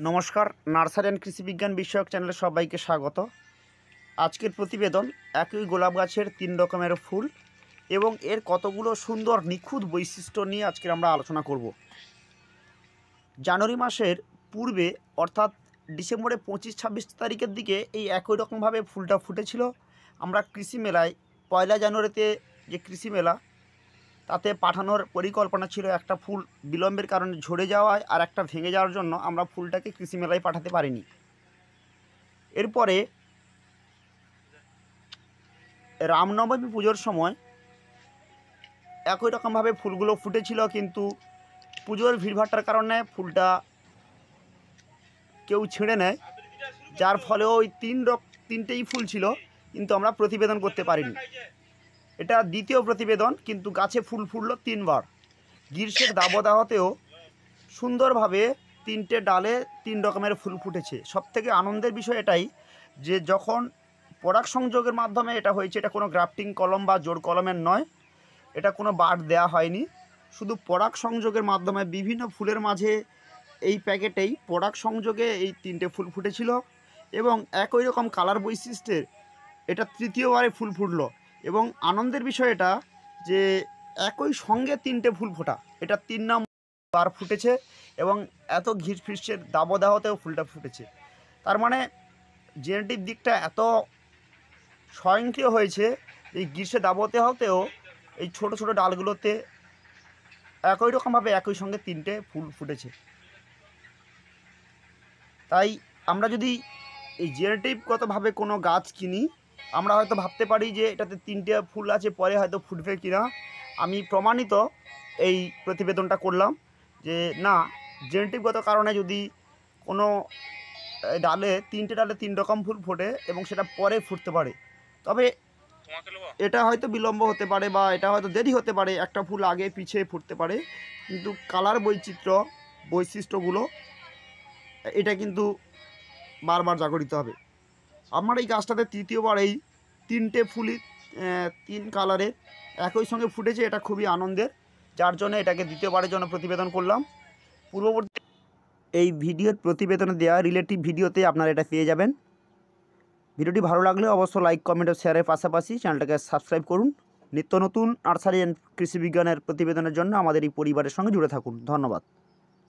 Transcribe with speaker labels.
Speaker 1: নমস্কার, nursery and কৃষি বিজ্ঞান বিষয়ক চ্যানেলে সবাইকে স্বাগত। আজকের প্রতিবেদন একই গোলাপ গাছের 3 রকমের ফুল এবং এর কতগুলো সুন্দর নিখুঁত বৈশিষ্ট্য নিয়ে আজকে আমরা আলোচনা করব। জানুয়ারি মাসের পূর্বে অর্থাৎ ডিসেম্বরের 25-26 তারিখের দিকে এই একই রকমভাবে ফুলটা ফুটেছিল। আমরা কৃষি মেলায় 1 জানুয়ারিতে যে কৃষি মেলা তাতে পাঠানোর পরিকল্পনা ছিল, একটা ফুল বিলম্বের কারণে ঝরে যাওয়ায় আর একটা ভেঙে যাওয়ার জন্য আমরা ফুলটাকে কৃষি মেলায় পাঠাতে পারিনি। এরপরে রামনবমী পুজোর সময় একই রকমভাবে ফুলগুলো ফুটেছিল, কিন্তু পুজোর ভিড়ভাট্টার কারণে ফুলটা কেউ ছিঁড়ে নেয়, যার ফলে ওই তিনটেই ফুল ছিল, কিন্তু আমরা প্রতিবেদন করতে পারিনি। এটা দ্বিতীয় প্রতিবেদন, কিন্তু গাছে ফুল ফুটলো 3 বার। গ্রীষ্মের দাবদাহতেও সুন্দরভাবে 3টে ডালে 3 রকমের ফুল ফুটেছে। সবথেকে আনন্দের বিষয় এটাই যে যখন পরাগ সংযোগের মাধ্যমে এটা হয়েছে, এটা কোনো গ্রাফটিং কলম বা জোড় কলমের নয়, এটা কোনো বাড দেয়া হয়নি, শুধু পরাগ সংযোগের মাধ্যমে বিভিন্ন ফুলের মাঝে এই প্যাকেটেই পরাগ সংযোগে এই 3টে ফুল ফুটেছিল এবং একই রকম কালার বৈশিষ্ট্যের এটা তৃতীয়বারে ফুল ফুটলো। এবং আনন্দের বিষয় এটা যে একই সঙ্গে 3টে ফুল ফোটা, এটা 3 নম্বর ফুটেছে এবং এত গ্রীষ্মের দাবদাহতেও ফুলটা ফুটেছে। তার মানে জেনেটিক দিকটা এত স্বয়ংক্রিয় হয়েছে, এই গ্রীষ্মের দাবদাহতেও এই ছোট ছোট ডালগুলোতে একই রকমভাবে একই সঙ্গে 3টে ফুল ফুটেছে। তাই আমরা যদি এই জেনেটিকগতভাবে কোনো গাছ কিনি, আমরা হয়তো ভাবতে পারি যে এটাতে 3টে ফুল আছে, পরে হয়তো ফুটবে কিনা। আমি প্রমাণিত এই প্রতিবেদনটা করলাম যে না, জেনেটিকগত কারণে যদি কোনো ডালে 3টে ডালে 3 রকম ফুল ফোটে এবং সেটা পরে ফুটতে পারে, তবে এটা হয়তো বিলম্ব হতে পারে বা এটা হয়তো দেরি হতে পারে, একটা ফুল আগে পিছিয়ে ফুটতে পারে, কিন্তু কালার বৈশিষ্ট্যগুলো এটা কিন্তু বারবার জাগরিত হবে। আমার এই গাছটাতে তৃতীয়বার এই 3টে ফুলই 3 কালারের একই সঙ্গে ফুটেছে, এটা খুবই আনন্দের, যার জন্য এটাকে দ্বিতীয়বারের জন্য প্রতিবেদন করলাম। পূর্ববর্তী এই ভিডিওর প্রতিবেদনে দেওয়া রিলেটিভ ভিডিওতে আপনারা এটা পেয়ে যাবেন। ভিডিওটি ভালো লাগলে অবশ্যই লাইক, কমেন্ট ও শেয়ারের পাশাপাশি চ্যানেলটাকে সাবস্ক্রাইব করুন। নিত্য নতুন নার্সারি অ্যান্ড কৃষি বিজ্ঞানের প্রতিবেদনের জন্য আমাদের এই পরিবারের সঙ্গে জুড়ে থাকুন। ধন্যবাদ।